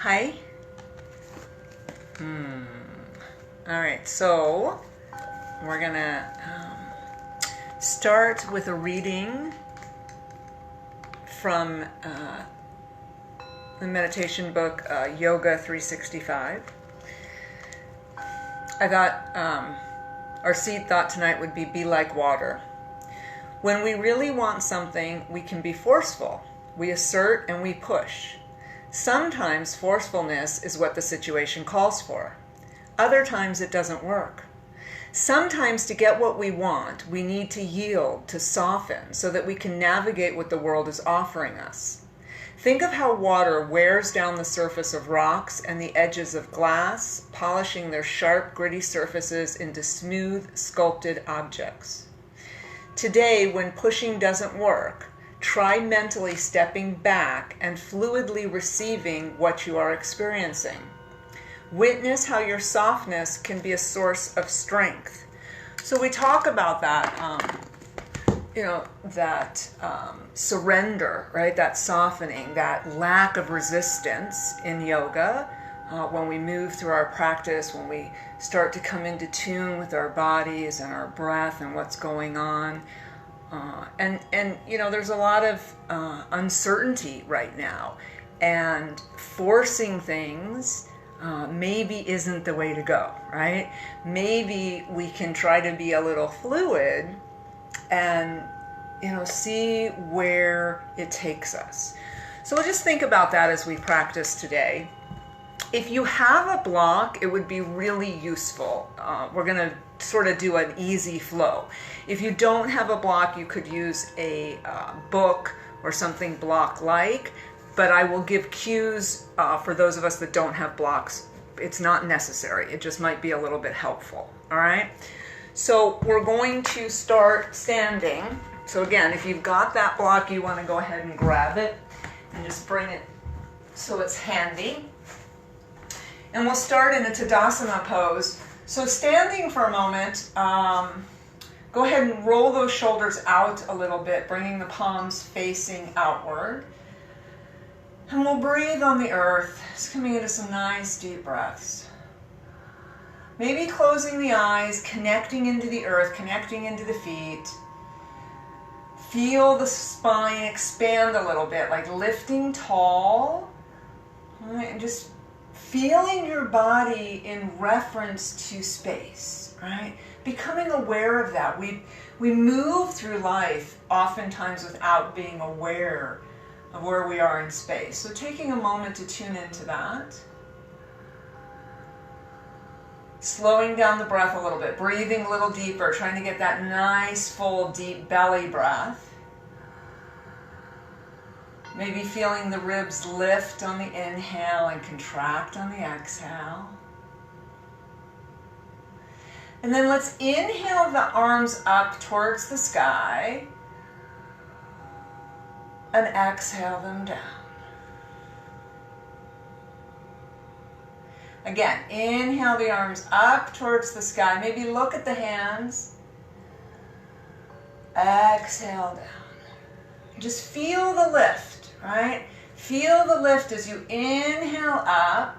Hi. All right, so we're gonna start with a reading from the meditation book Yoga 365. I thought our seed thought tonight would be like water. When we really want something, we can be forceful. We assert and we push. Sometimes forcefulness is what the situation calls for. Other times it doesn't work. Sometimes to get what we want, we need to yield, to soften, so that we can navigate what the world is offering us. Think of how water wears down the surface of rocks and the edges of glass, polishing their sharp, gritty surfaces into smooth, sculpted objects. Today, when pushing doesn't work, try mentally stepping back and fluidly receiving what you are experiencing. Witness how your softness can be a source of strength. So we talk about that, surrender, right? That softening, that lack of resistance in yoga. When we move through our practice, when we start to come into tune with our bodies and our breath and what's going on. And there's a lot of uncertainty right now, and forcing things maybe isn't the way to go, right? Maybe we can try to be a little fluid and, see where it takes us. So we'll just think about that as we practice today. If you have a block, it would be really useful. We're going to sort of do an easy flow. If you don't have a block, you could use a book or something block-like, but I will give cues for those of us that don't have blocks. It's not necessary. It just might be a little bit helpful, all right? So we're going to start standing. So again, if you've got that block, you want to go ahead and grab it and just bring it so it's handy. And we'll start in a Tadasana pose. So standing for a moment, go ahead and roll those shoulders out a little bit, bringing the palms facing outward. And we'll breathe on the earth, just coming into some nice deep breaths. Maybe closing the eyes, connecting into the earth, connecting into the feet. Feel the spine expand a little bit, like lifting tall. All right, and just feeling your body in reference to space, right? Becoming aware of that. We move through life oftentimes without being aware of where we are in space. So taking a moment to tune into that. Slowing down the breath a little bit, breathing a little deeper, trying to get that nice, full, deep belly breath. Maybe feeling the ribs lift on the inhale and contract on the exhale. And then let's inhale the arms up towards the sky and exhale them down. Again, inhale the arms up towards the sky. Maybe look at the hands. Exhale down. Just feel the lift, right? Feel the lift as you inhale up.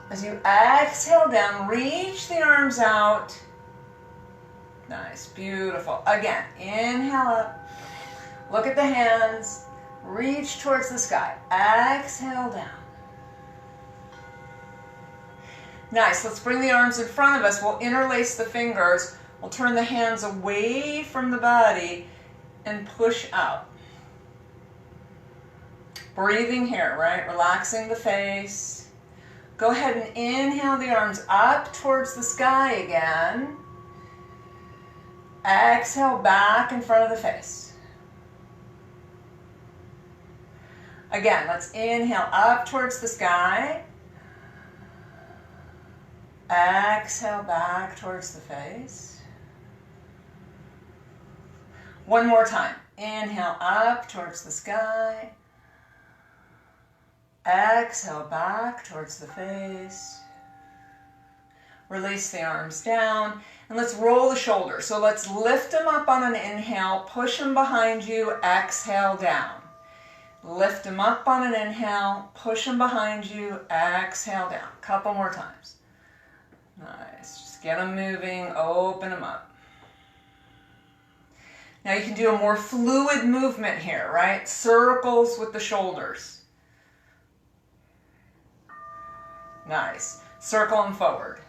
As you exhale down, reach the arms out. Nice, beautiful. Again, inhale up. Look at the hands. Reach towards the sky. Exhale down. Nice, let's bring the arms in front of us. We'll interlace the fingers. We'll turn the hands away from the body and push out. Breathing here, right? Relaxing the face. Go ahead and inhale the arms up towards the sky again. Exhale back in front of the face. Again, let's inhale up towards the sky. Exhale back towards the face. One more time. Inhale up towards the sky. Exhale back towards the face. Release the arms down. And let's roll the shoulders. So let's lift them up on an inhale. Push them behind you. Exhale down. Lift them up on an inhale, push them behind you, exhale down. Couple more times. Nice. Just get them moving, open them up. Now you can do a more fluid movement here, right? Circles with the shoulders. Nice. Circle them forward.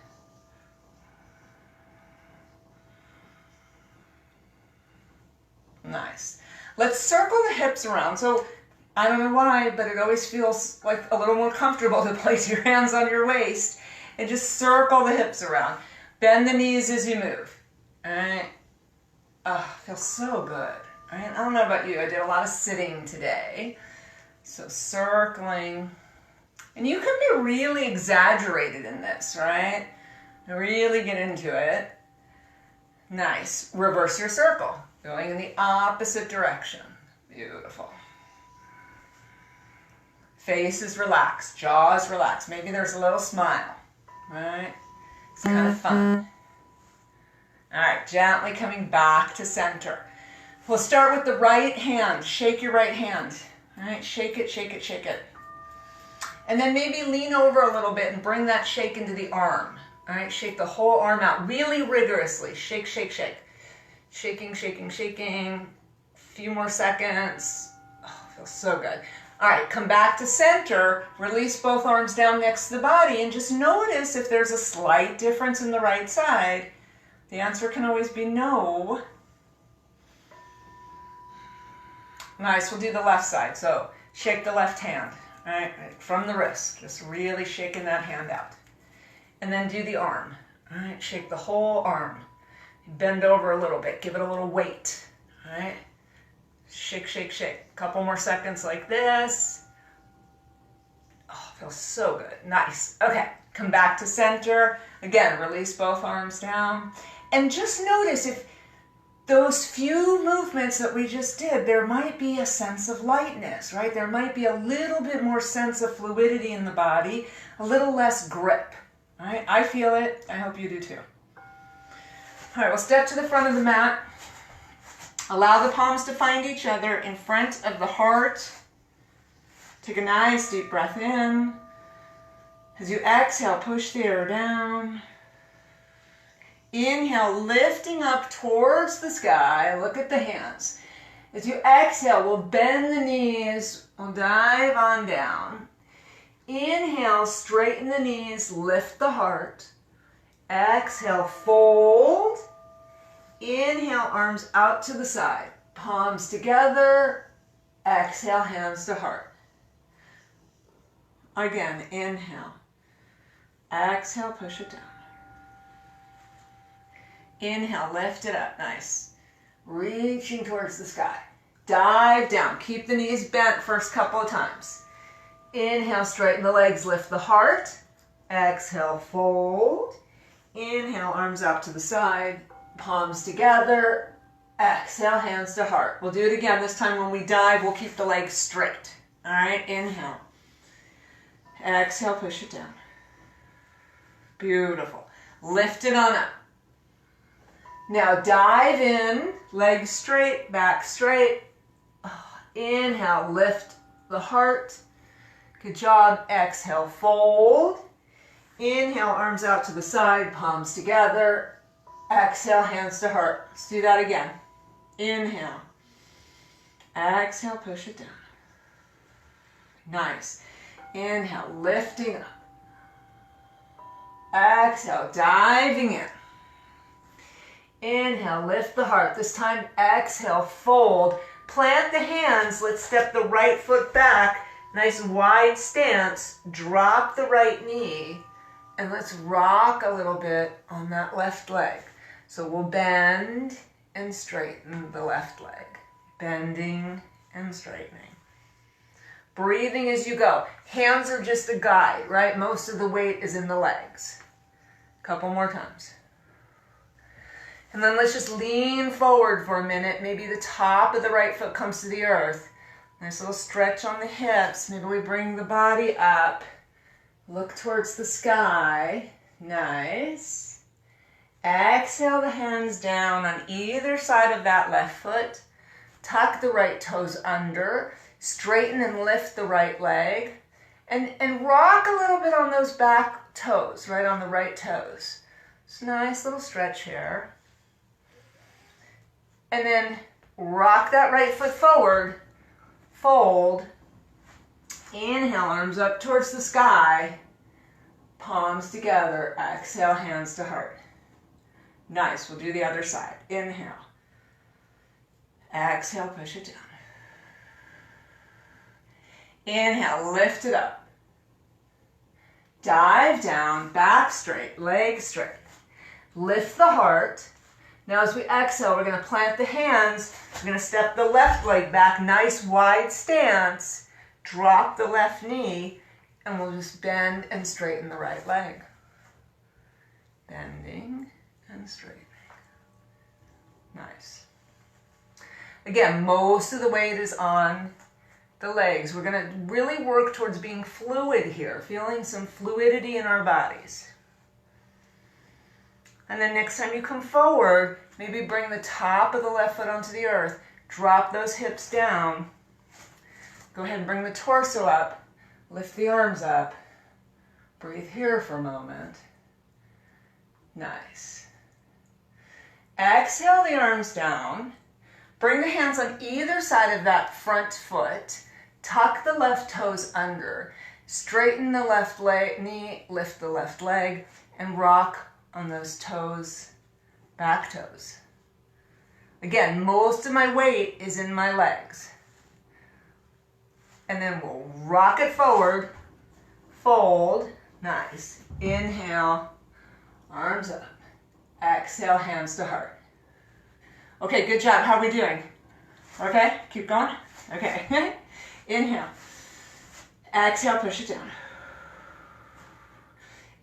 Nice. Let's circle the hips around. So I don't know why, but it always feels like a little more comfortable to place your hands on your waist and just circle the hips around. Bend the knees as you move. All right. Oh, feels so good. All right. I don't know about you. I did a lot of sitting today. So circling. And you can be really exaggerated in this, right? Really get into it. Nice. Reverse your circle. Going in the opposite direction. Beautiful. Face is relaxed. Jaw is relaxed. Maybe there's a little smile. Right? It's kind of fun. All right. Gently coming back to center. We'll start with the right hand. Shake your right hand. All right. Shake it, shake it, shake it. And then maybe lean over a little bit and bring that shake into the arm. All right. Shake the whole arm out really rigorously. Shake, shake, shake. Shaking, shaking, shaking. A few more seconds. Oh, feels so good. All right, come back to center. Release both arms down next to the body and just notice if there's a slight difference in the right side. The answer can always be no. Nice, we'll do the left side. So shake the left hand, all right, from the wrist. Just really shaking that hand out. And then do the arm. All right, shake the whole arm. Bend over a little bit. Give it a little weight. All right. Shake, shake, shake. A couple more seconds like this. Oh, feels so good. Nice. Okay. Come back to center. Again, release both arms down. And just notice if those few movements that we just did, there might be a sense of lightness, right? There might be a little bit more sense of fluidity in the body, a little less grip. All right. I feel it. I hope you do too. All right, we'll step to the front of the mat. Allow the palms to find each other in front of the heart. Take a nice deep breath in. As you exhale, push the air down. Inhale, lifting up towards the sky. Look at the hands. As you exhale, we'll bend the knees. We'll dive on down. Inhale, straighten the knees, lift the heart. Exhale, fold. Inhale, arms out to the side. Palms together. Exhale, hands to heart. Again, inhale. Exhale, push it down. Inhale, lift it up. Nice. Reaching towards the sky. Dive down. Keep the knees bent first couple of times. Inhale, straighten the legs, lift the heart. Exhale, fold. Inhale, arms out to the side, palms together. Exhale, hands to heart. We'll do it again. This time when we dive, we'll keep the legs straight. All right, inhale. Exhale, push it down. Beautiful. Lift it on up. Now dive in, legs straight, back straight. Inhale, lift the heart. Good job. Exhale, fold. Inhale, arms out to the side, palms together. Exhale, hands to heart. Let's do that again. Inhale. Exhale, push it down. Nice. Inhale, lifting up. Exhale, diving in. Inhale, lift the heart. This time, exhale, fold. Plant the hands. Let's step the right foot back. Nice wide stance. Drop the right knee. And let's rock a little bit on that left leg. So we'll bend and straighten the left leg. Bending and straightening. Breathing as you go. Hands are just a guide, right? Most of the weight is in the legs. Couple more times. And then let's just lean forward for a minute. Maybe the top of the right foot comes to the earth. Nice little stretch on the hips. Maybe we bring the body up. Look towards the sky. Nice. Exhale the hands down on either side of that left foot. Tuck the right toes under. Straighten and lift the right leg. And rock a little bit on those back toes, right on the right toes. It's a nice little stretch here. And then rock that right foot forward. Fold. Inhale, arms up towards the sky. Palms together. Exhale, hands to heart. Nice. We'll do the other side. Inhale. Exhale, push it down. Inhale, lift it up. Dive down, back straight, legs straight. Lift the heart. Now as we exhale, we're going to plant the hands. We're going to step the left leg back, nice wide stance. Drop the left knee, and we'll just bend and straighten the right leg. Bending and straightening. Nice. Again, most of the weight is on the legs. We're going to really work towards being fluid here, feeling some fluidity in our bodies. And then next time you come forward, maybe bring the top of the left foot onto the earth. Drop those hips down. Go ahead and bring the torso up. Lift the arms up. Breathe here for a moment. Nice. Exhale the arms down. Bring the hands on either side of that front foot. Tuck the left toes under. Straighten the left knee, lift the left leg, and rock on those toes, back toes. Again, most of my weight is in my legs. And then we'll rock it forward, fold, nice. Inhale, arms up. Exhale, hands to heart. Okay, good job. How are we doing? Okay, keep going. Okay. Inhale. Exhale, push it down.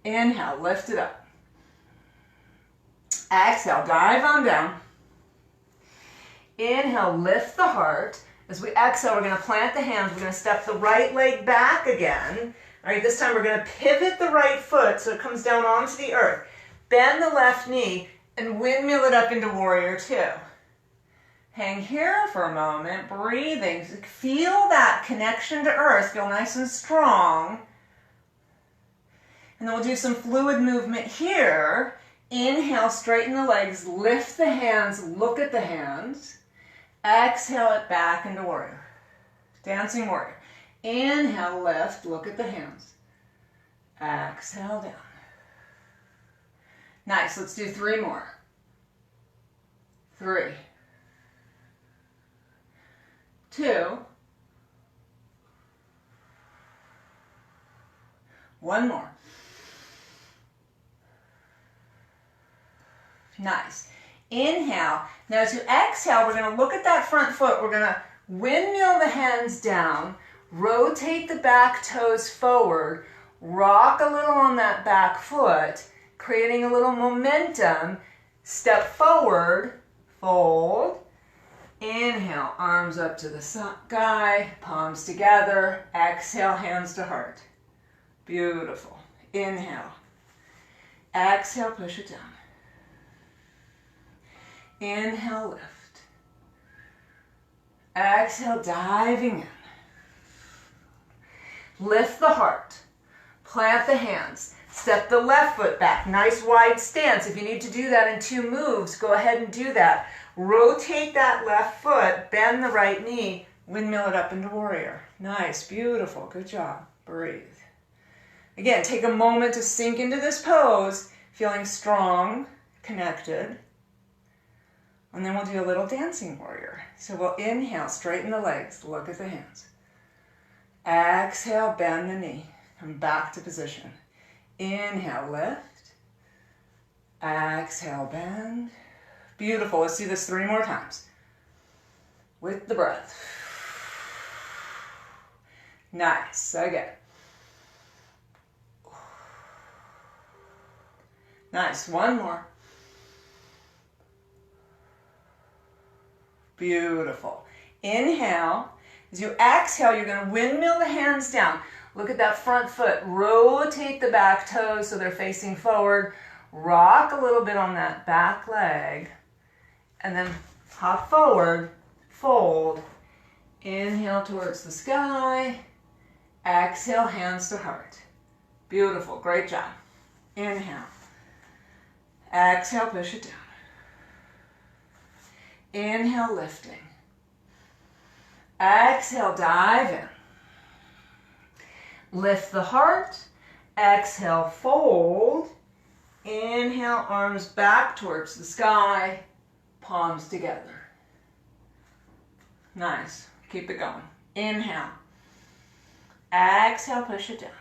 Inhale, lift it up. Exhale, dive on down. Inhale, lift the heart. As we exhale, we're going to plant the hands. We're going to step the right leg back again. All right, this time we're going to pivot the right foot so it comes down onto the earth. Bend the left knee and windmill it up into warrior two. Hang here for a moment, breathing. Feel that connection to earth. Feel nice and strong. And then we'll do some fluid movement here. Inhale, straighten the legs, lift the hands, look at the hands. Exhale it back into warrior. Dancing warrior. Inhale, lift, look at the hands. Exhale down. Nice, let's do 3 more. 3. 2. 1 more. Nice. Inhale. Now as you exhale, we're going to look at that front foot. We're going to windmill the hands down, rotate the back toes forward, rock a little on that back foot, creating a little momentum. Step forward, fold. Inhale, arms up to the sky, palms together. Exhale, hands to heart. Beautiful. Inhale. Exhale, push it down. Inhale, lift. Exhale, diving in. Lift the heart. Plant the hands. Step the left foot back. Nice wide stance. If you need to do that in 2 moves, go ahead and do that. Rotate that left foot, bend the right knee, windmill it up into warrior. Nice, beautiful, good job. Breathe. Again, take a moment to sink into this pose, feeling strong, connected. And then we'll do a little dancing warrior. So we'll inhale, straighten the legs, look at the hands. Exhale, bend the knee, come back to position. Inhale, lift. Exhale, bend. Beautiful. Let's do this 3 more times. With the breath. Nice. Again. Nice. 1 more. Beautiful. Inhale. As you exhale, you're going to windmill the hands down. Look at that front foot. Rotate the back toes so they're facing forward. Rock a little bit on that back leg. And then hop forward, fold. Inhale towards the sky. Exhale, hands to heart. Beautiful, great job. Inhale. Exhale, push it down. Inhale, lifting. Exhale, dive in. Lift the heart. Exhale, fold. Inhale, arms back towards the sky. Palms together. Nice. Keep it going. Inhale. Exhale, push it down.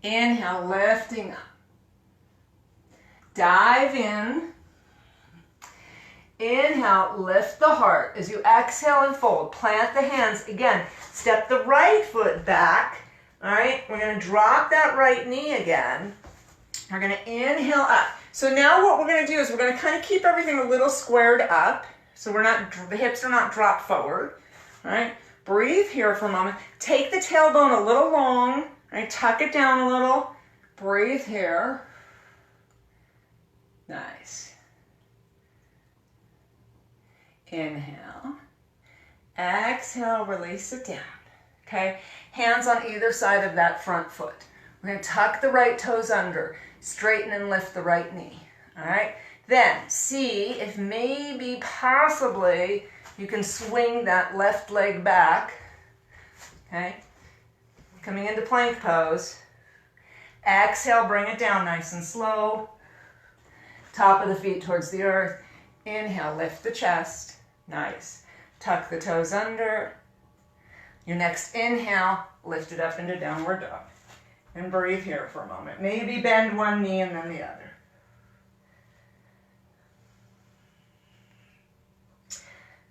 Inhale, lifting up. Dive in. Inhale, lift the heart. As you exhale and fold, plant the hands. Again, step the right foot back. All right, we're going to drop that right knee again. We're going to inhale up. So now what we're going to do is we're going to kind of keep everything a little squared up. So the hips are not dropped forward. All right, breathe here for a moment. Take the tailbone a little long. All right, tuck it down a little. Breathe here. Nice. Inhale. Exhale, release it down. Okay, hands on either side of that front foot. We're going to tuck the right toes under, straighten and lift the right knee. All right, then see if maybe possibly you can swing that left leg back. Okay, coming into plank pose. Exhale, bring it down nice and slow. Top of the feet towards the earth. Inhale, lift the chest. Nice. Tuck the toes under. Your next inhale, lift it up into downward dog. And breathe here for a moment. Maybe bend one knee and then the other.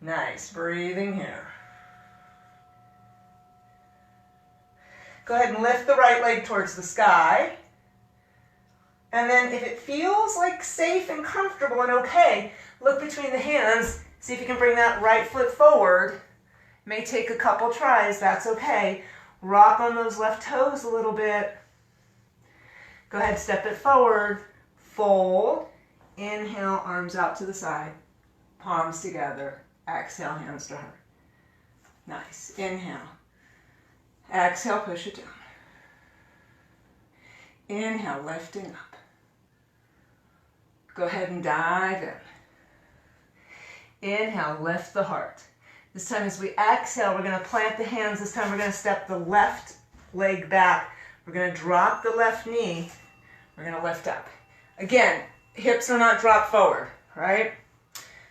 Nice. Breathing here. Go ahead and lift the right leg towards the sky. And then if it feels like safe and comfortable and okay, look between the hands. See if you can bring that right foot forward. May take a couple tries, that's okay. Rock on those left toes a little bit. Go ahead, step it forward. Fold. Inhale, arms out to the side. Palms together. Exhale, hands to heart. Nice. Inhale. Exhale, push it down. Inhale, lifting up. Go ahead and dive in. Inhale, lift the heart. This time as we exhale, we're going to plant the hands. This time we're going to step the left leg back. We're going to drop the left knee. We're going to lift up. Again, hips are not dropped forward, right?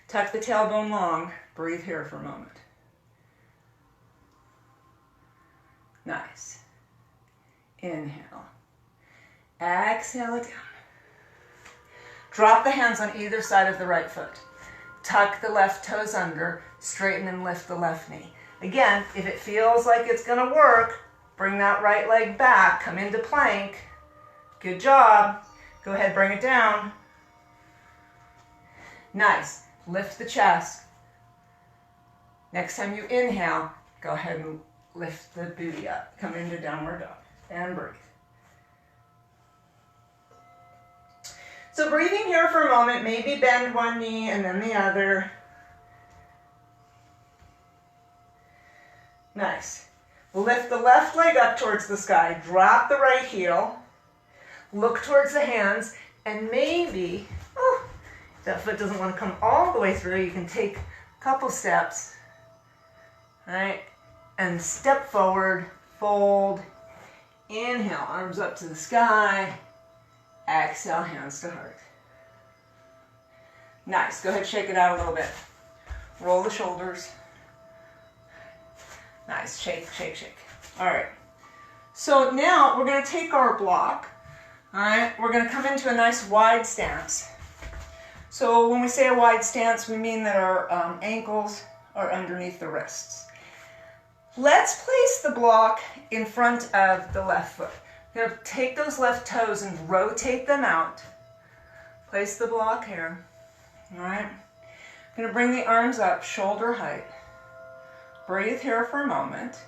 Tuck the tailbone long. Breathe here for a moment. Nice. Inhale. Exhale it down. Drop the hands on either side of the right foot. Tuck the left toes under, straighten and lift the left knee. Again, if it feels like it's going to work, bring that right leg back, come into plank. Good job. Go ahead, bring it down. Nice. Lift the chest. Next time you inhale, go ahead and lift the booty up. Come into downward dog and breathe. So breathing here for a moment, maybe bend one knee and then the other. Nice. Lift the left leg up towards the sky. Drop the right heel. Look towards the hands. And maybe, if that foot doesn't want to come all the way through, you can take a couple steps. All right. And step forward, fold. Inhale, arms up to the sky. Exhale, hands to heart. Nice. Go ahead, shake it out a little bit. Roll the shoulders. Nice. Shake, shake, shake. All right. So now we're going to take our block. All right. We're going to come into a nice wide stance. So when we say a wide stance, we mean that our ankles are underneath the wrists. Let's place the block in front of the left foot. We're going to take those left toes and rotate them out. Place the block here. All right. I'm going to bring the arms up, shoulder height. Breathe here for a moment.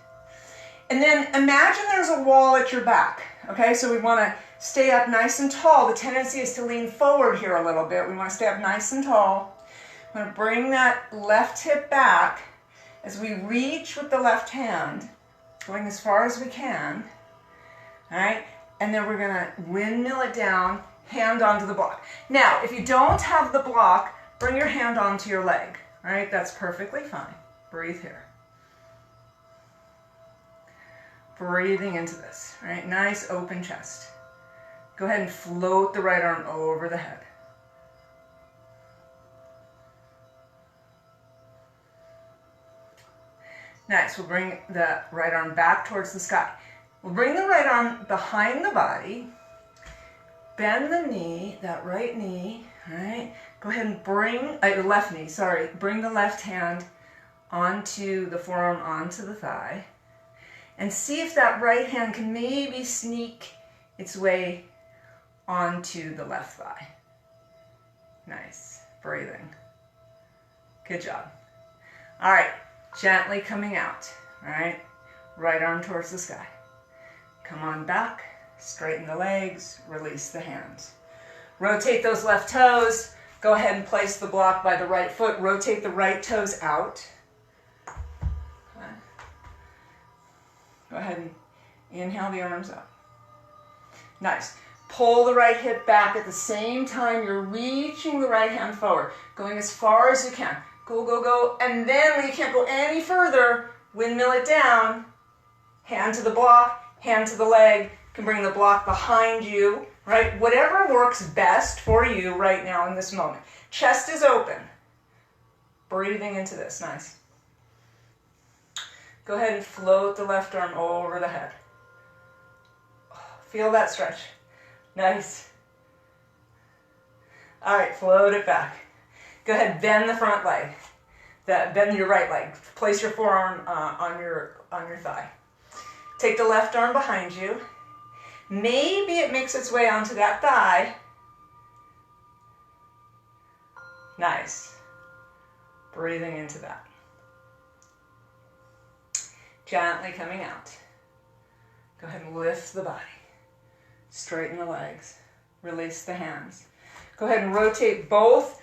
And then imagine there's a wall at your back. Okay, so we want to stay up nice and tall. The tendency is to lean forward here a little bit. We want to stay up nice and tall. I'm going to bring that left hip back. as we reach with the left hand, going as far as we can, all right? And then we're gonna windmill it down, hand onto the block. Now, if you don't have the block, bring your hand onto your leg, all right? That's perfectly fine. Breathe here. Breathing into this, all right? Nice open chest. Go ahead and float the right arm over the head. Nice, we'll bring the right arm back towards the sky. We'll bring the right arm behind the body, bend the knee, that right knee, all right? Go ahead and bring, the left knee, sorry, bring the left hand onto the forearm, onto the thigh, and see if that right hand can maybe sneak its way onto the left thigh. Nice, breathing. Good job. All right. Gently coming out, all right? Right arm towards the sky. Come on back, straighten the legs, release the hands. Rotate those left toes. Go ahead and place the block by the right foot. Rotate the right toes out. Okay. Go ahead and inhale the arms up. Nice. Pull the right hip back at the same time you're reaching the right hand forward, going as far as you can. Go, go, go, and then when you can't go any further, windmill it down, hand to the block, hand to the leg, you can bring the block behind you, right? Whatever works best for you right now in this moment. Chest is open. Breathing into this, nice. Go ahead and float the left arm over the head. Feel that stretch. Nice. All right, float it back. Go ahead, bend the front leg. Bend your right leg. Place your forearm on your thigh. Take the left arm behind you. Maybe it makes its way onto that thigh. Nice. Breathing into that. Gently coming out. Go ahead and lift the body. Straighten the legs. Release the hands. Go ahead and rotate both.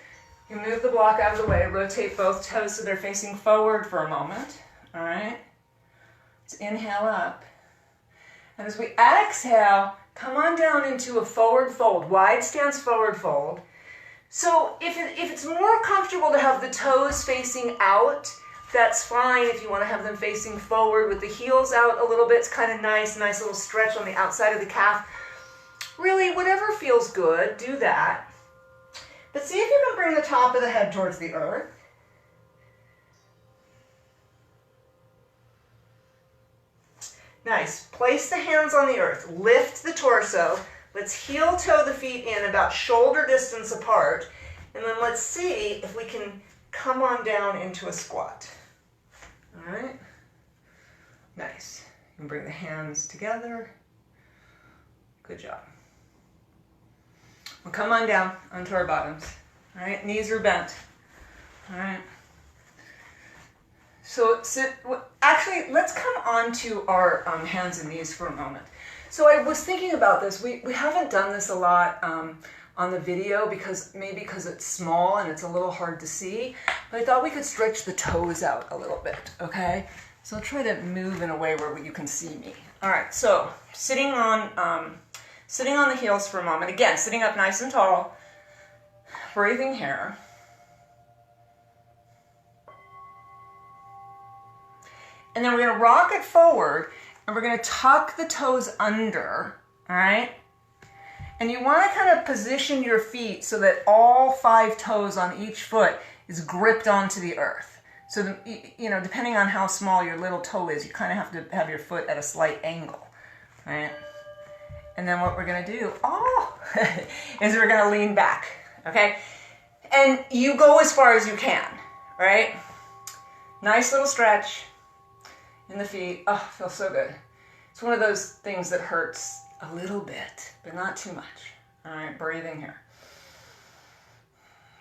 You move the block out of the way, rotate both toes so they're facing forward for a moment, all right? Let's inhale up. And as we exhale, come on down into a forward fold, wide stance forward fold. So if it's more comfortable to have the toes facing out, that's fine. If you want to have them facing forward with the heels out a little bit, it's kind of nice little stretch on the outside of the calf. Really, whatever feels good, do that. But see if you can bring the top of the head towards the earth. Nice. Place the hands on the earth. Lift the torso. Let's heel toe the feet in about shoulder distance apart. And then let's see if we can come on down into a squat. All right. Nice. You can bring the hands together. Good job. We'll come on down onto our bottoms. All right, knees are bent. All right. So actually, let's come on to our hands and knees for a moment. So I was thinking about this. We haven't done this a lot on the video because it's small and it's a little hard to see. But I thought we could stretch the toes out a little bit, okay? So I'll try to move in a way where you can see me. All right, so sitting on the heels for a moment. Again, sitting up nice and tall. Breathing here. And then we're going to rock it forward, and we're going to tuck the toes under, all right? And you want to kind of position your feet so that all 5 toes on each foot is gripped onto the earth. So, depending on how small your little toe is, you kind of have to have your foot at a slight angle, right? And then what we're going to do, is we're going to lean back, okay? And you go as far as you can, right? Nice little stretch in the feet. Oh, feels so good. It's one of those things that hurts a little bit, but not too much. All right, breathing here.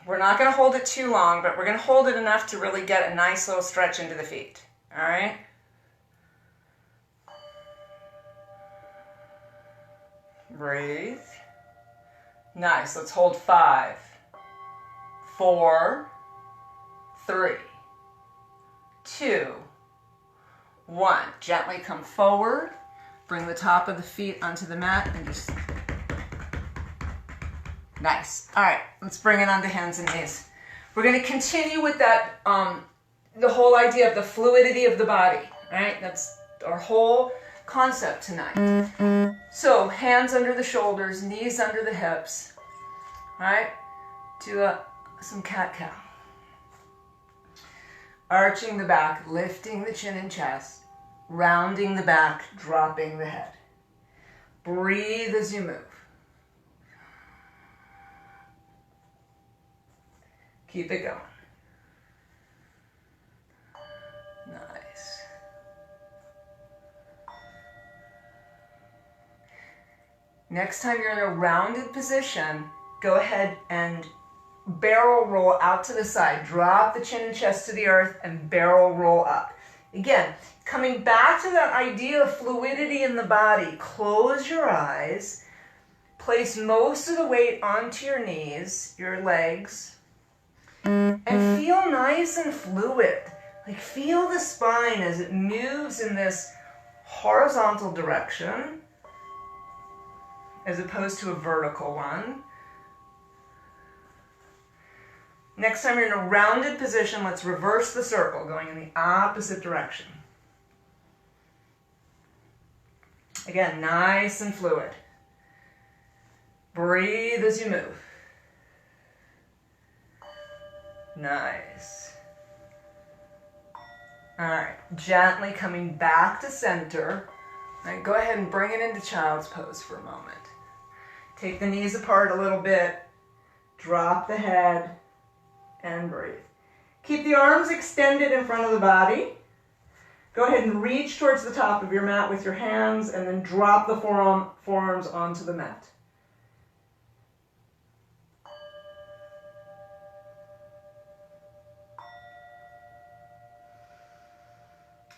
We're not going to hold it too long, but we're going to hold it enough to really get a nice little stretch into the feet, all right? Breathe. Nice. Let's hold 5, 4, 3, 2, 1. Gently come forward. Bring the top of the feet onto the mat and just... Nice. All right, let's bring it onto hands and knees. We're going to continue with that, the whole idea of the fluidity of the body, right? That's our whole concept tonight. So hands under the shoulders, knees under the hips, right? Do some cat-cow. Arching the back, lifting the chin and chest, rounding the back, dropping the head. Breathe as you move. Keep it going. Nice. Next time you're in a rounded position, go ahead and barrel roll out to the side. Drop the chin and chest to the earth and barrel roll up. Again, coming back to that idea of fluidity in the body, close your eyes, place most of the weight onto your knees, your legs, and feel nice and fluid. Like feel the spine as it moves in this horizontal direction as opposed to a vertical one. Next time you're in a rounded position, let's reverse the circle, going in the opposite direction. Again, nice and fluid. Breathe as you move. Nice. All right, gently coming back to center. All right, go ahead and bring it into child's pose for a moment. Take the knees apart a little bit. Drop the head and breathe. Keep the arms extended in front of the body. Go ahead and reach towards the top of your mat with your hands and then drop the forearms onto the mat.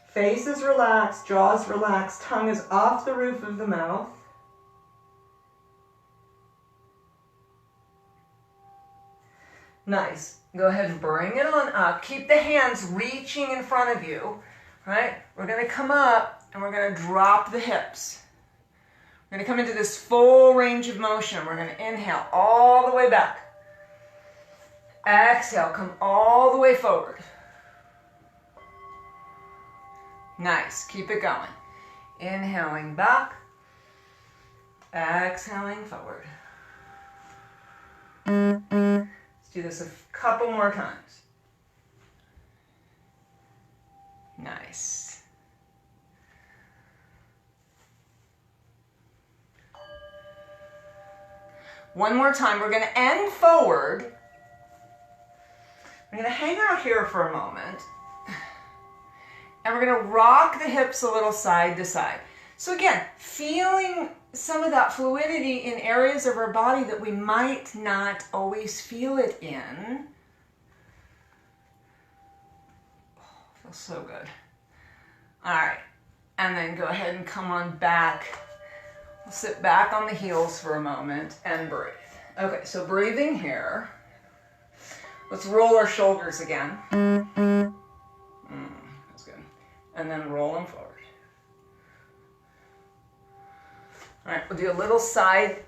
Face is relaxed, jaw is relaxed, tongue is off the roof of the mouth. Nice. Go ahead and bring it on up. Keep the hands reaching in front of you, right? We're going to come up and we're going to drop the hips. We're going to come into this full range of motion. We're going to inhale all the way back. Exhale, come all the way forward. Nice. Keep it going. Inhaling back. Exhaling forward. Let's do this a couple more times. Nice. One more time. We're going to end forward. We're going to hang out here for a moment. And we're going to rock the hips a little side to side. So again, feeling some of that fluidity in areas of our body that we might not always feel it in. Oh, feels so good. All right, and then go ahead and come on back. We'll sit back on the heels for a moment and breathe. Okay, so breathing here. Let's roll our shoulders again. That's good. And then roll them forward. All right, we'll do a little side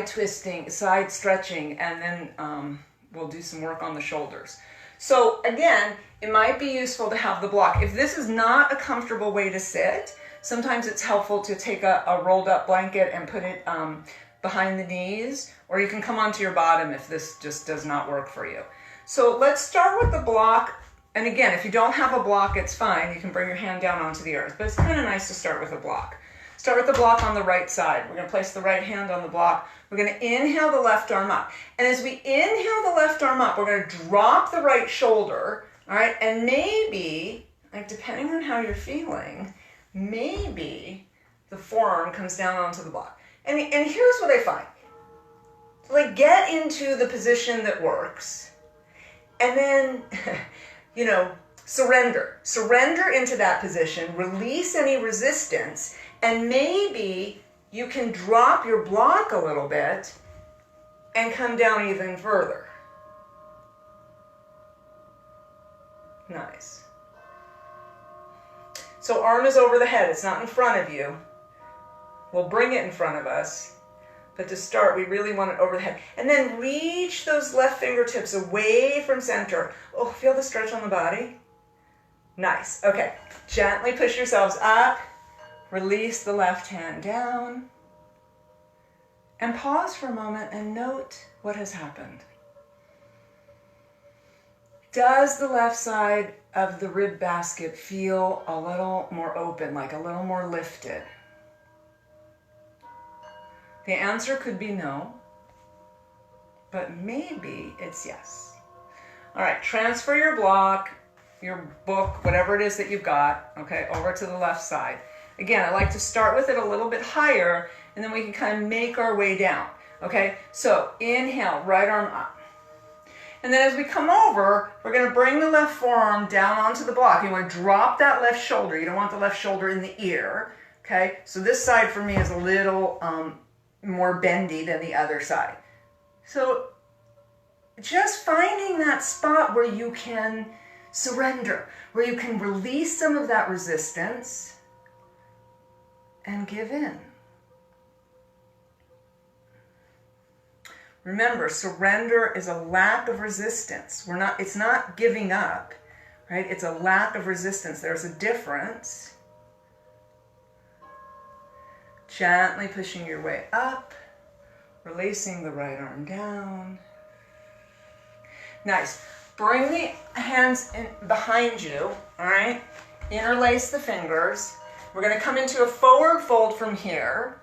twisting, side stretching, and then we'll do some work on the shoulders. So again, it might be useful to have the block. If this is not a comfortable way to sit, sometimes it's helpful to take a rolled up blanket and put it behind the knees, or you can come onto your bottom if this just does not work for you. So let's start with the block. And again, if you don't have a block, it's fine. You can bring your hand down onto the earth, but it's kind of nice to start with a block. Start with the block on the right side. We're going to place the right hand on the block. We're going to inhale the left arm up. And as we inhale the left arm up, we're going to drop the right shoulder, all right? And maybe, like depending on how you're feeling, maybe the forearm comes down onto the block. And here's what I find. So like get into the position that works. And then, you know, surrender. Surrender into that position. Release any resistance. And maybe you can drop your block a little bit and come down even further. Nice. So arm is over the head. It's not in front of you. We'll bring it in front of us. But to start, we really want it over the head. And then reach those left fingertips away from center. Oh, feel the stretch on the body? Nice. Okay. Gently push yourselves up. Release the left hand down. And pause for a moment and note what has happened. Does the left side of the rib basket feel a little more open, like a little more lifted? The answer could be no, but maybe it's yes. All right, transfer your block, your book, whatever it is that you've got, okay, over to the left side. Again, I like to start with it a little bit higher, and then we can kind of make our way down, okay? So inhale, right arm up. And then as we come over, we're going to bring the left forearm down onto the block. You want to drop that left shoulder. You don't want the left shoulder in the ear, okay? So this side for me is a little more bendy than the other side. So just finding that spot where you can surrender, where you can release some of that resistance and give in. Remember, surrender is a lack of resistance. It's not giving up, right? It's a lack of resistance. There's a difference. Gently pushing your way up, releasing the right arm down. Nice. Bring the hands in behind you, all right? Interlace the fingers. We're going to come into a forward fold from here.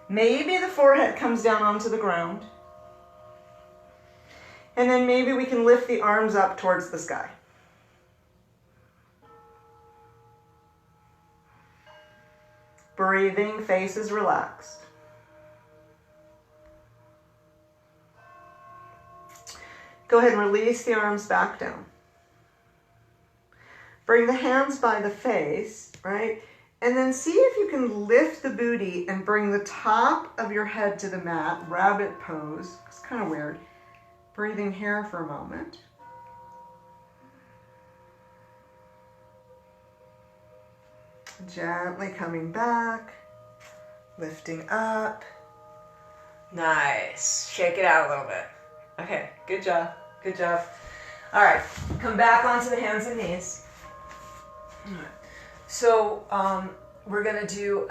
Maybe the forehead comes down onto the ground. And then maybe we can lift the arms up towards the sky. Breathing, face is relaxed. Go ahead and release the arms back down. Bring the hands by the face, right? And then see if you can lift the booty and bring the top of your head to the mat, rabbit pose. It's kind of weird. Breathing here for a moment. Gently coming back, lifting up. Nice. Shake it out a little bit. Okay, good job, good job. All right, come back onto the hands and knees. All right. So we're gonna do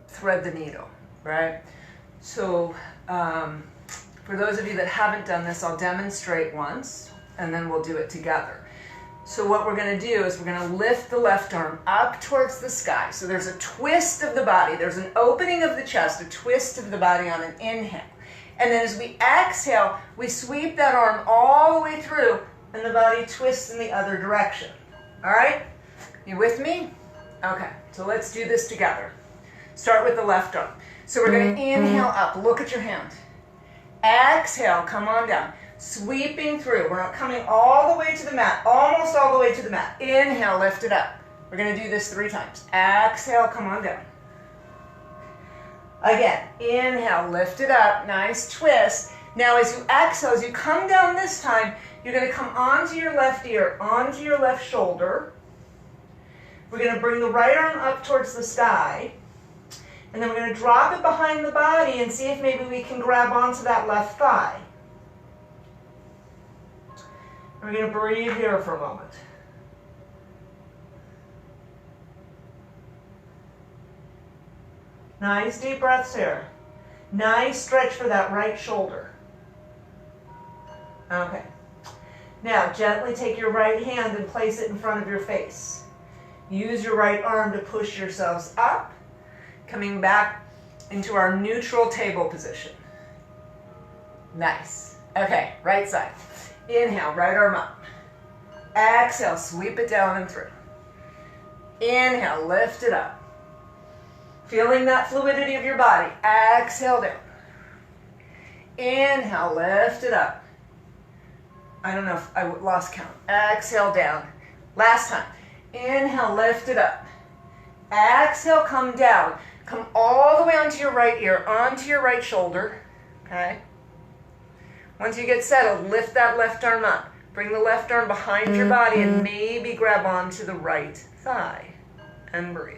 thread the needle, right? So for those of you that haven't done this, I'll demonstrate once, and then we'll do it together. So what we're going to do is we're going to lift the left arm up towards the sky. So there's a twist of the body. There's an opening of the chest, a twist of the body on an inhale. And then as we exhale, we sweep that arm all the way through, and the body twists in the other direction. All right? You with me? Okay, so let's do this together. Start with the left arm. So we're going to inhale up. Look at your hand. Exhale, come on down. Sweeping through. We're not coming all the way to the mat, almost all the way to the mat. Inhale, lift it up. We're going to do this 3 times. Exhale, come on down. Again, inhale, lift it up. Nice twist. Now as you exhale, as you come down this time, you're going to come onto your left ear, onto your left shoulder. We're going to bring the right arm up towards the sky. And then we're going to drop it behind the body and see if maybe we can grab onto that left thigh. And we're going to breathe here for a moment. Nice deep breaths here. Nice stretch for that right shoulder. Okay. Now gently take your right hand and place it in front of your face. Use your right arm to push yourselves up. Coming back into our neutral table position. Nice. Okay, right side. Inhale, right arm up. Exhale, sweep it down and through. Inhale, lift it up. Feeling that fluidity of your body. Exhale down. Inhale, lift it up. I don't know if I lost count. Exhale down. Last time. Inhale, lift it up. Exhale, come down. Come all the way onto your right ear, onto your right shoulder, okay? Once you get settled, lift that left arm up. Bring the left arm behind your body and maybe grab onto the right thigh. and breathe.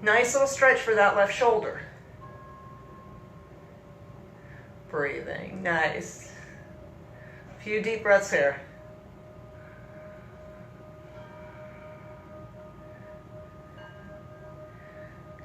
Nice little stretch for that left shoulder. Breathing, nice. A few deep breaths here.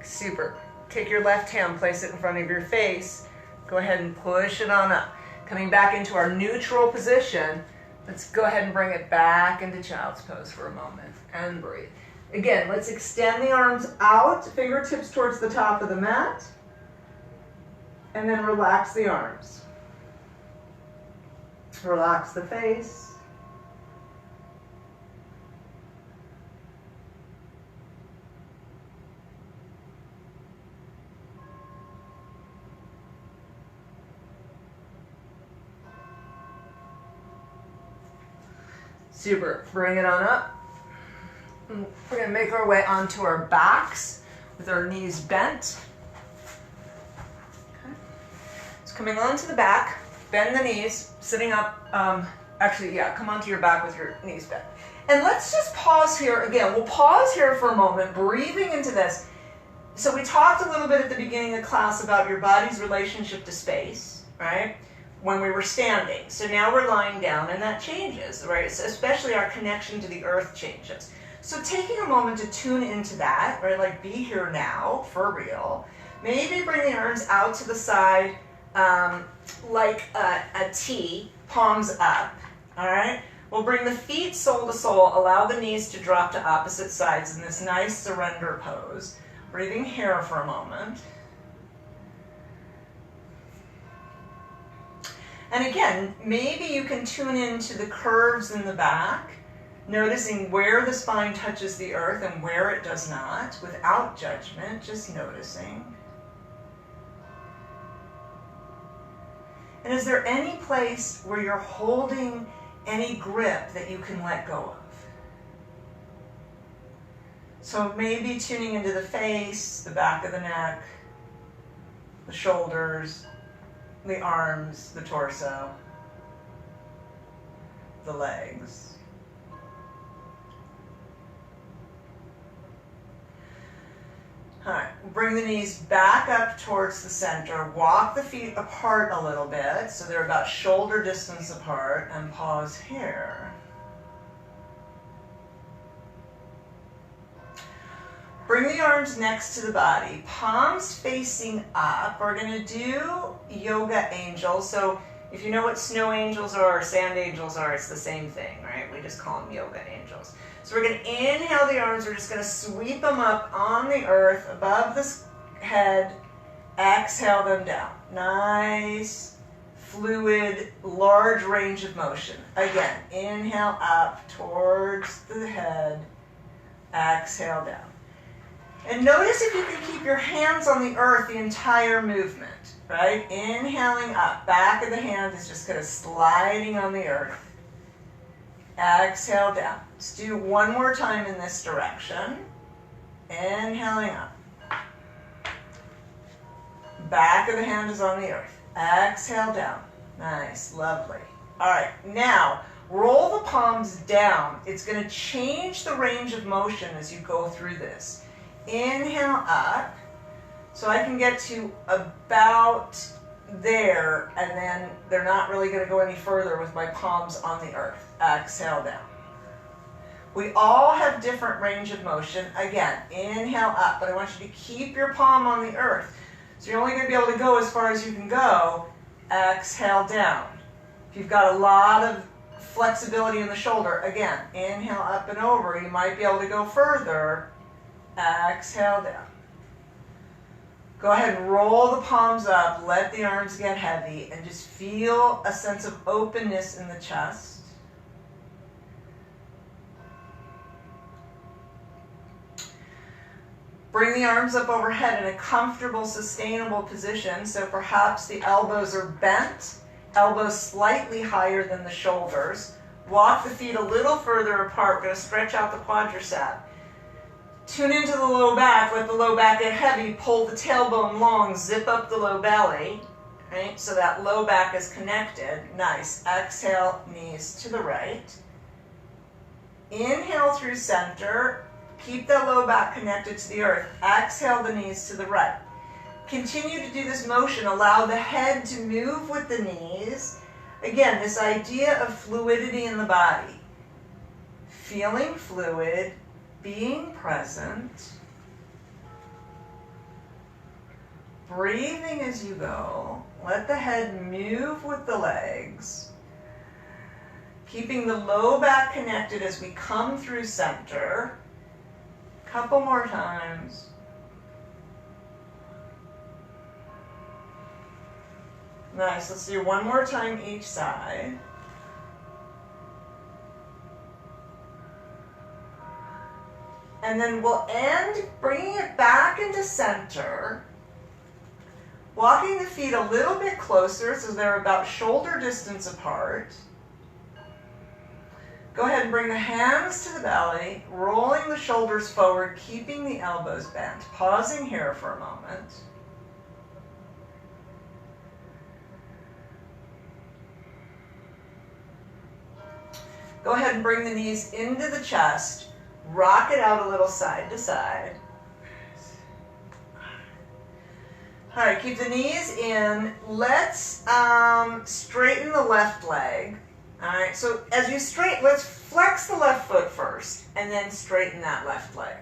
Super. Take your left hand, place it in front of your face. Go ahead and push it on up. Coming back into our neutral position, let's go ahead and bring it back into child's pose for a moment and breathe. Again, let's extend the arms out, fingertips towards the top of the mat, and then relax the arms. Relax the face. Super. Bring it on up. We're going to make our way onto our backs with our knees bent. Okay. So coming onto the back, bend the knees, sitting up. Come onto your back with your knees bent. And let's just pause here. Again, we'll pause here for a moment, breathing into this. So we talked a little bit at the beginning of class about your body's relationship to space, right? When we were standing. So now we're lying down and that changes, right? So especially our connection to the earth changes. So taking a moment to tune into that, right? Like be here now, for real. Maybe bring the arms out to the side like a T, palms up, all right? We'll bring the feet sole to sole, allow the knees to drop to opposite sides in this nice surrender pose. Breathing here for a moment. And again, maybe you can tune into the curves in the back, noticing where the spine touches the earth and where it does not, without judgment, just noticing. And is there any place where you're holding any grip that you can let go of? So maybe tuning into the face, the back of the neck, the shoulders, the arms, the torso, the legs. All right, bring the knees back up towards the center. Walk the feet apart a little bit, so they're about shoulder distance apart, and pause here. Bring the arms next to the body, palms facing up. We're going to do yoga angels. So if you know what snow angels are or sand angels are, it's the same thing, right? We just call them yoga angels. So we're going to inhale the arms. We're just going to sweep them up on the earth above the head. Exhale them down. Nice, fluid, large range of motion. Again, inhale up towards the head. Exhale down. And notice if you can keep your hands on the earth the entire movement, right? Inhaling up, back of the hand is just kind of sliding on the earth. Exhale down. Let's do one more time in this direction. Inhaling up. Back of the hand is on the earth. Exhale down. Nice, lovely. All right, now roll the palms down. It's going to change the range of motion as you go through this. Inhale up, so I can get to about there, and then they're not really going to go any further with my palms on the earth. Exhale down. We all have different range of motion. Again, inhale up, but I want you to keep your palm on the earth. So you're only going to be able to go as far as you can go. Exhale down. If you've got a lot of flexibility in the shoulder, again, inhale up and over. You might be able to go further. Exhale down. Go ahead and roll the palms up, let the arms get heavy, and just feel a sense of openness in the chest. Bring the arms up overhead in a comfortable, sustainable position. So perhaps the elbows are bent, elbows slightly higher than the shoulders. Walk the feet a little further apart. We're going to stretch out the quadricep. Tune into the low back, let the low back get heavy, pull the tailbone long, zip up the low belly, right? So that low back is connected. Nice. Exhale, knees to the right. Inhale through center. Keep the low back connected to the earth. Exhale the knees to the right. Continue to do this motion. Allow the head to move with the knees. Again, this idea of fluidity in the body. Feeling fluid, being present, breathing as you go. Let the head move with the legs. Keeping the low back connected as we come through center. Couple more times. Nice. Let's do one more time each side. And then we'll end bringing it back into center. Walking the feet a little bit closer so they're about shoulder distance apart. Go ahead and bring the hands to the belly, rolling the shoulders forward, keeping the elbows bent. Pausing here for a moment. Go ahead and bring the knees into the chest. Rock it out a little side to side. All right, keep the knees in. Let's straighten the left leg. All right, so as you straighten, let's flex the left foot first and then straighten that left leg.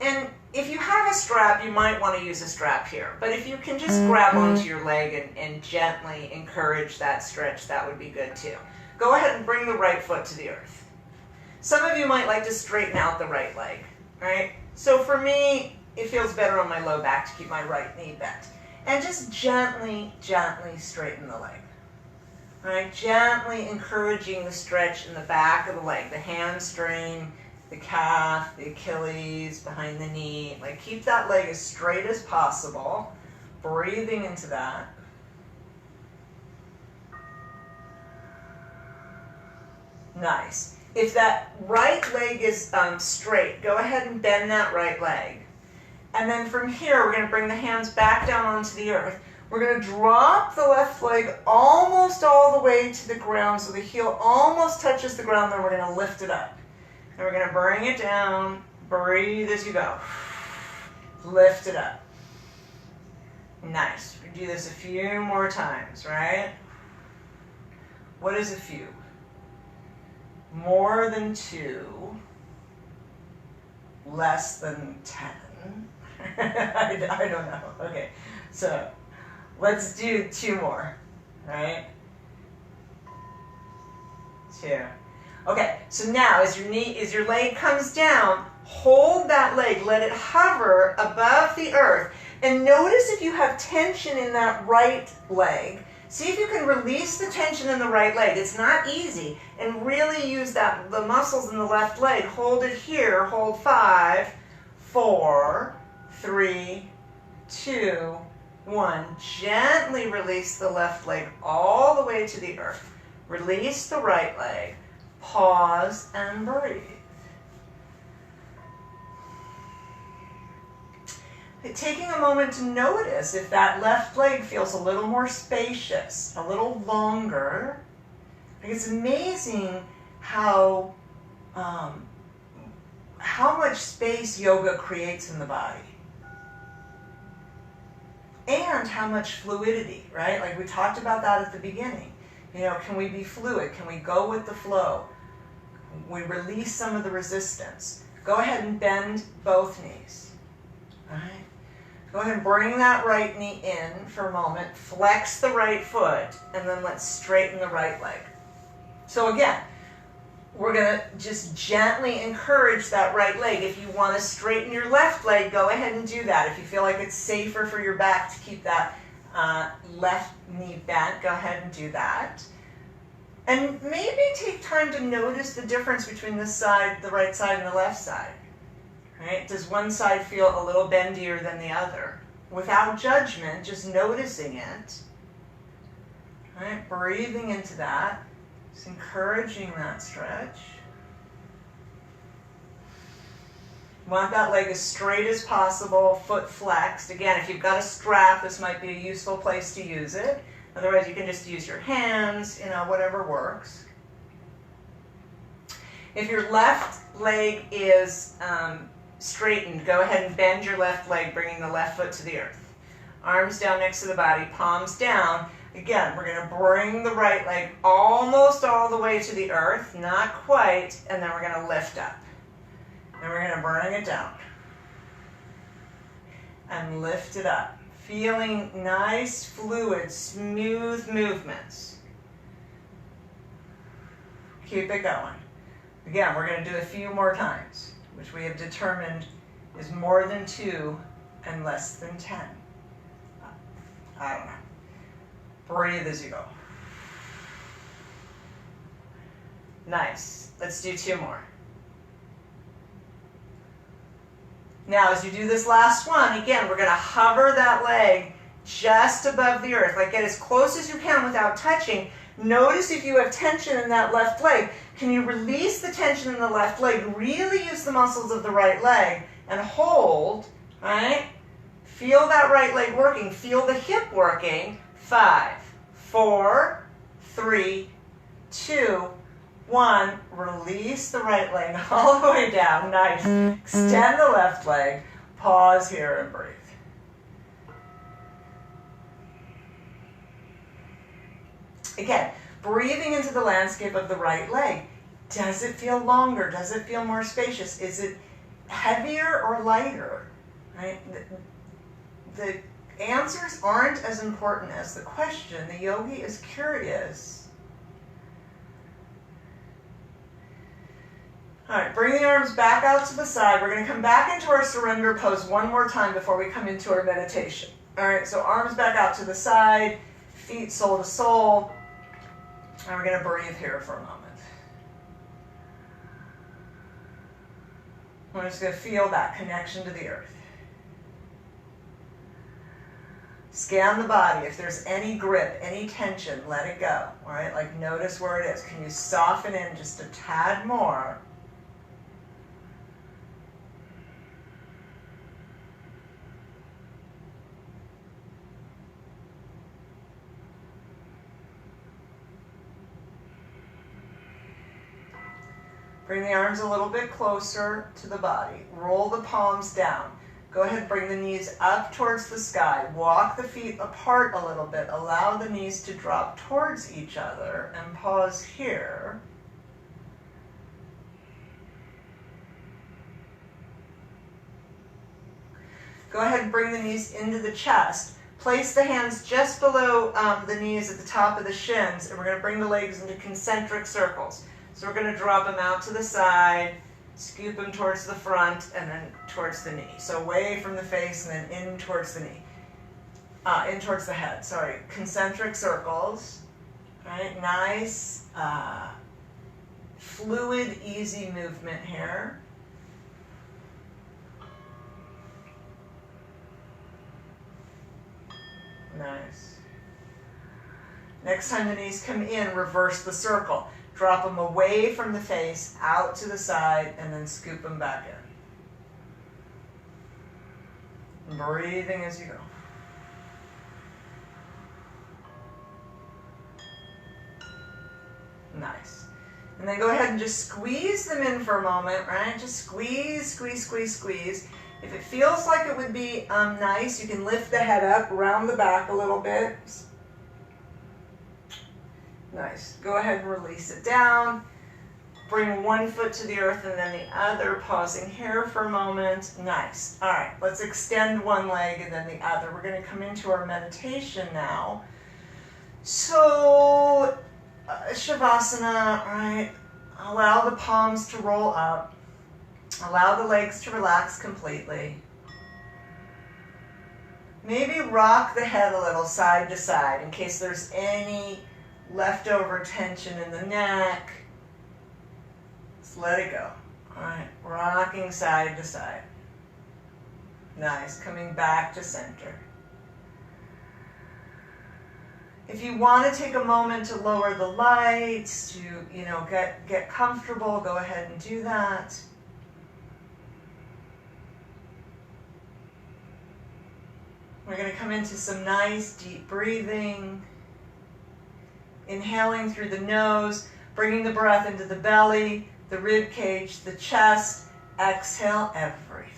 And if you have a strap, you might want to use a strap here. But if you can just grab onto your leg and gently encourage that stretch, that would be good too. Go ahead and bring the right foot to the earth. Some of you might like to straighten out the right leg, right? So for me, it feels better on my low back to keep my right knee bent. And just gently, gently straighten the leg. All right, gently encouraging the stretch in the back of the leg, the hamstring, the calf, the Achilles, behind the knee. Like keep that leg as straight as possible. Breathing into that. Nice. If that right leg is straight, go ahead and bend that right leg. And then from here, we're going to bring the hands back down onto the earth. We're going to drop the left leg almost all the way to the ground so the heel almost touches the ground, then we're going to lift it up. And we're going to bring it down, breathe as you go. Lift it up. Nice. We do this a few more times, right? What is a few? More than 2, less than 10. I don't know. Okay, so let's do 2 more, right? 2. Okay, so now as your leg comes down, hold that leg, let it hover above the earth, and notice if you have tension in that right leg. See if you can release the tension in the right leg. It's not easy. And really use the muscles in the left leg. Hold it here. Hold 5, 4, 3, 2, 1. Gently release the left leg all the way to the earth. Release the right leg. Pause and breathe. Taking a moment to notice if that left leg feels a little more spacious, a little longer. It's amazing how much space yoga creates in the body. And how much fluidity, right? Like we talked about that at the beginning. You know, can we be fluid? Can we go with the flow? We release some of the resistance. Go ahead and bend both knees. All right? Go ahead and bring that right knee in for a moment. Flex the right foot, and then let's straighten the right leg. So again, we're going to just gently encourage that right leg. If you want to straighten your left leg, go ahead and do that. If you feel like it's safer for your back to keep that left knee bent, go ahead and do that. And maybe take time to notice the difference between this side, the right side, and the left side. Right? Does one side feel a little bendier than the other? Without judgment, just noticing it. Right? Breathing into that. Just encouraging that stretch. Want that leg as straight as possible, foot flexed. Again, if you've got a strap, this might be a useful place to use it. Otherwise, you can just use your hands, whatever works. If your left leg is straightened, go ahead and bend your left leg, bringing the left foot to the earth. Arms down next to the body, palms down. Again, we're going to bring the right leg almost all the way to the earth, not quite, and then we're going to lift up. And we're going to bring it down. And lift it up. Feeling nice, fluid, smooth movements. Keep it going. Again, we're going to do a few more times, which we have determined is more than 2 and less than 10. I don't know. Breathe as you go. Nice. Let's do 2 more. Now, as you do this last one, again, we're going to hover that leg just above the earth. Like, get as close as you can without touching. Notice if you have tension in that left leg. Can you release the tension in the left leg? Really use the muscles of the right leg and hold, right? Feel that right leg working. Feel the hip working. 5, 4, 3, 2, 1. Release the right leg all the way down. Nice. Extend the left leg. Pause here and breathe. Again, breathing into the landscape of the right leg. Does it feel longer? Does it feel more spacious? Is it heavier or lighter? Right? The answers aren't as important as the question. The yogi is curious. All right, bring the arms back out to the side. We're going to come back into our surrender pose one more time before we come into our meditation. All right, so arms back out to the side, feet sole to sole. And we're going to breathe here for a moment. We're just going to feel that connection to the earth. Scan the body. If there's any grip, any tension, let it go. All right, like notice where it is. Can you soften in just a tad more? Bring the arms a little bit closer to the body. Roll the palms down. Go ahead, bring the knees up towards the sky. Walk the feet apart a little bit. Allow the knees to drop towards each other and pause here. Go ahead and bring the knees into the chest. Place the hands just below the knees at the top of the shins, and we're going to bring the legs into concentric circles. So we're going to drop them out to the side, scoop them towards the front, and then towards the knee. So away from the face and then in towards the knee. In towards the head, sorry. Concentric circles. Right? Nice, fluid, easy movement here. Nice. Next time the knees come in, reverse the circle. Drop them away from the face, out to the side, and then scoop them back in. Breathing as you go. Nice. And then go ahead and just squeeze them in for a moment, right? Just squeeze, squeeze, squeeze, squeeze. If it feels like it would be nice, you can lift the head up, round the back a little bit. Nice. Go ahead and release it down. Bring one foot to the earth and then the other, pausing here for a moment. Nice. All right, let's extend one leg and then the other. We're going to come into our meditation now. So, Shavasana, all right, allow the palms to roll up. Allow the legs to relax completely. Maybe rock the head a little side to side in case there's any leftover tension in the neck. Just let it go. All right, rocking side to side. Nice, coming back to center. If you want to take a moment to lower the lights, to get comfortable, go ahead and do that. We're going to come into some nice deep breathing. Inhaling through the nose, bringing the breath into the belly, the rib cage, the chest. Exhale everything.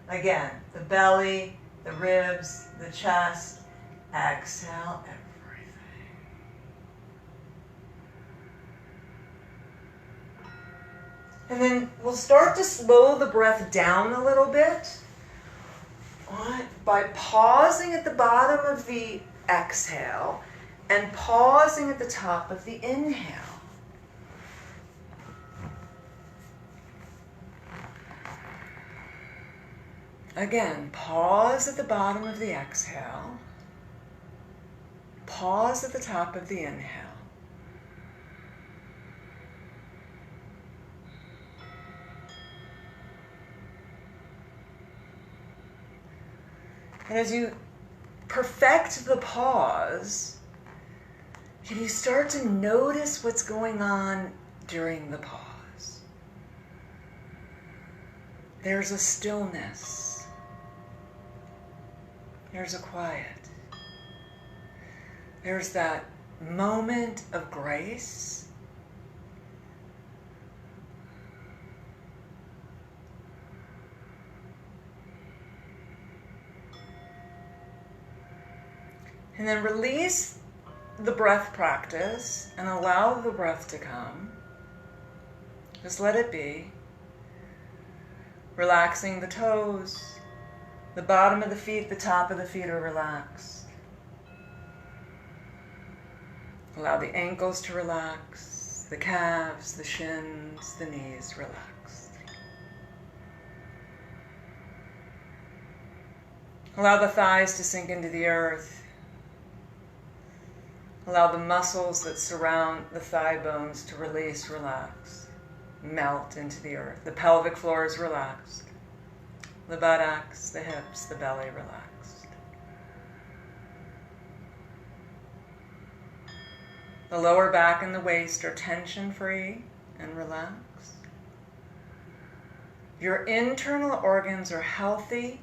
Again, the belly, the ribs, the chest. Exhale everything. And then we'll start to slow the breath down a little bit by pausing at the bottom of the exhale and pausing at the top of the inhale. Again, pause at the bottom of the exhale. Pause at the top of the inhale. And as you perfect the pause, can you start to notice what's going on during the pause? There's a stillness. There's a quiet. There's that moment of grace. And then release the breath practice and allow the breath to come. Just let it be. Relaxing the toes, the bottom of the feet, the top of the feet are relaxed. Allow the ankles to relax, the calves, the shins, the knees relaxed. Allow the thighs to sink into the earth. Allow the muscles that surround the thigh bones to release, relax, melt into the earth. The pelvic floor is relaxed. The buttocks, the hips, the belly relaxed. The lower back and the waist are tension-free and relaxed. Your internal organs are healthy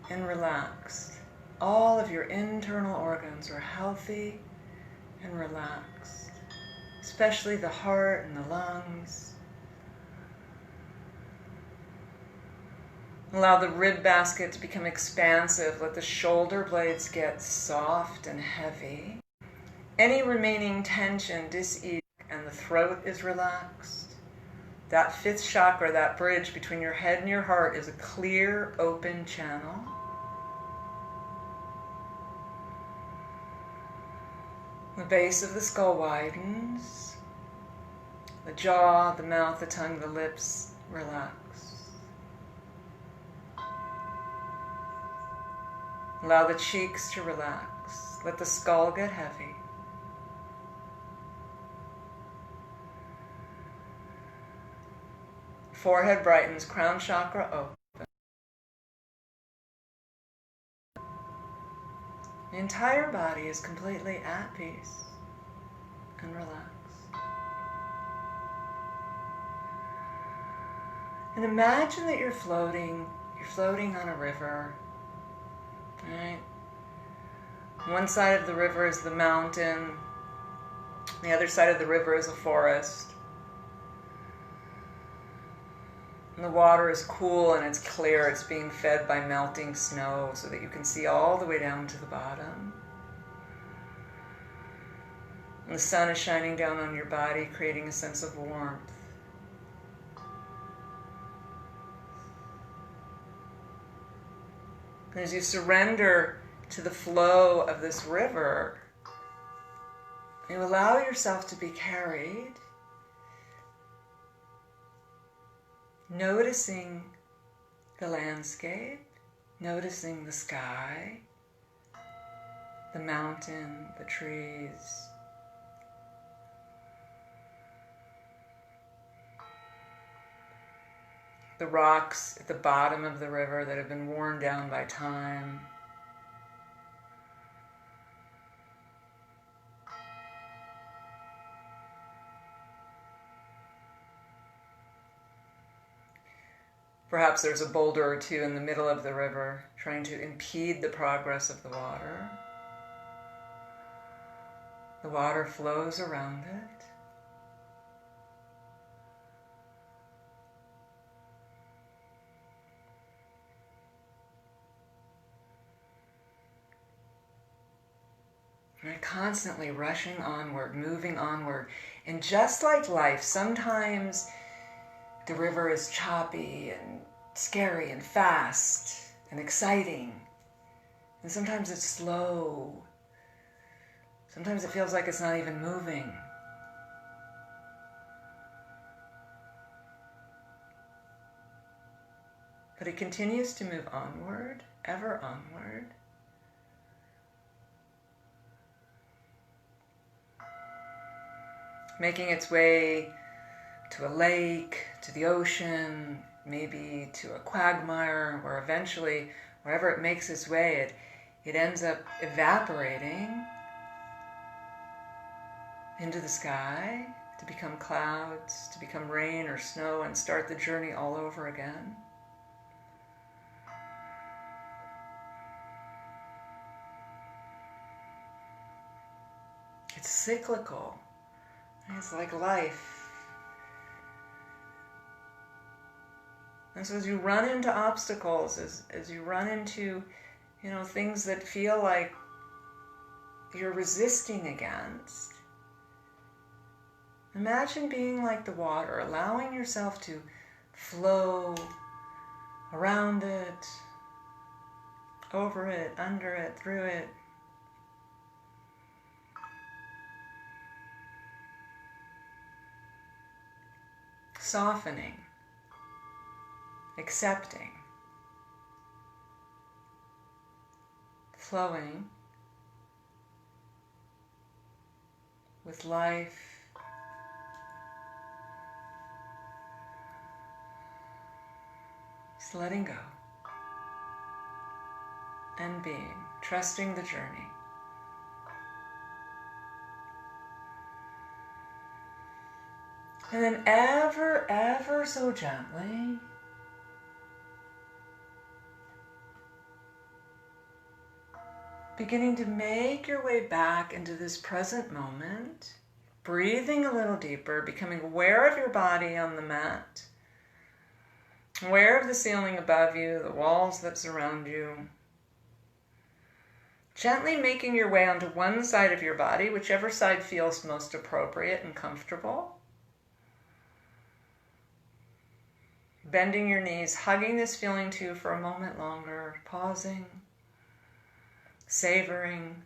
and relaxed. All of your internal organs are healthy and relaxed, especially the heart and the lungs. Allow the rib basket to become expansive. Let the shoulder blades get soft and heavy. Any remaining tension, dis-ease, and the throat is relaxed. That fifth chakra, that bridge between your head and your heart, is a clear, open channel. The base of the skull widens. The jaw, the mouth, the tongue, the lips relax. Allow the cheeks to relax. Let the skull get heavy. Forehead brightens, crown chakra open. The entire body is completely at peace and relaxed. And imagine that you're floating on a river, right? One side of the river is the mountain, the other side of the river is a forest. And the water is cool and it's clear. It's being fed by melting snow so that you can see all the way down to the bottom. And the sun is shining down on your body, creating a sense of warmth. And as you surrender to the flow of this river, you allow yourself to be carried, noticing the landscape, noticing the sky, the mountain, the trees. The rocks at the bottom of the river that have been worn down by time. Perhaps there's a boulder or two in the middle of the river trying to impede the progress of the water. The water flows around it. Right? Constantly rushing onward, moving onward. And just like life, sometimes the river is choppy and scary and fast and exciting. And sometimes it's slow. Sometimes it feels like it's not even moving. But it continues to move onward, ever onward. Making its way to a lake, to the ocean, maybe to a quagmire, or eventually, wherever it makes its way, it ends up evaporating into the sky to become clouds, to become rain or snow, and start the journey all over again. It's cyclical. It's like life. And so as you run into obstacles, as you run into, things that feel like you're resisting against, imagine being like the water, allowing yourself to flow around it, over it, under it, through it. Softening, accepting, flowing with life, just letting go and being, trusting the journey. And then ever so gently, beginning to make your way back into this present moment, breathing a little deeper, becoming aware of your body on the mat, aware of the ceiling above you, the walls that surround you. Gently making your way onto one side of your body, whichever side feels most appropriate and comfortable. Bending your knees, hugging this feeling too for a moment longer, pausing, savoring.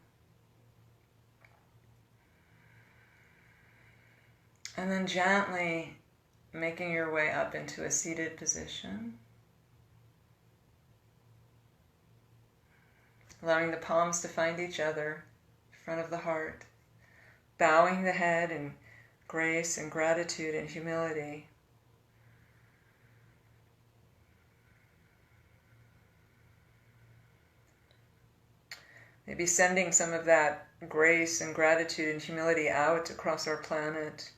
And then gently making your way up into a seated position. Allowing the palms to find each other in front of the heart. Bowing the head in grace and gratitude and humility. Maybe sending some of that grace and gratitude and humility out across our planet.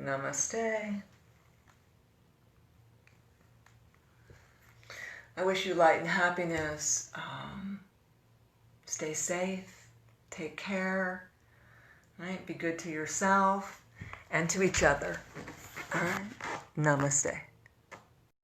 Namaste. I wish you light and happiness. Stay safe. Take care. Right? Be good to yourself and to each other. All right? Namaste.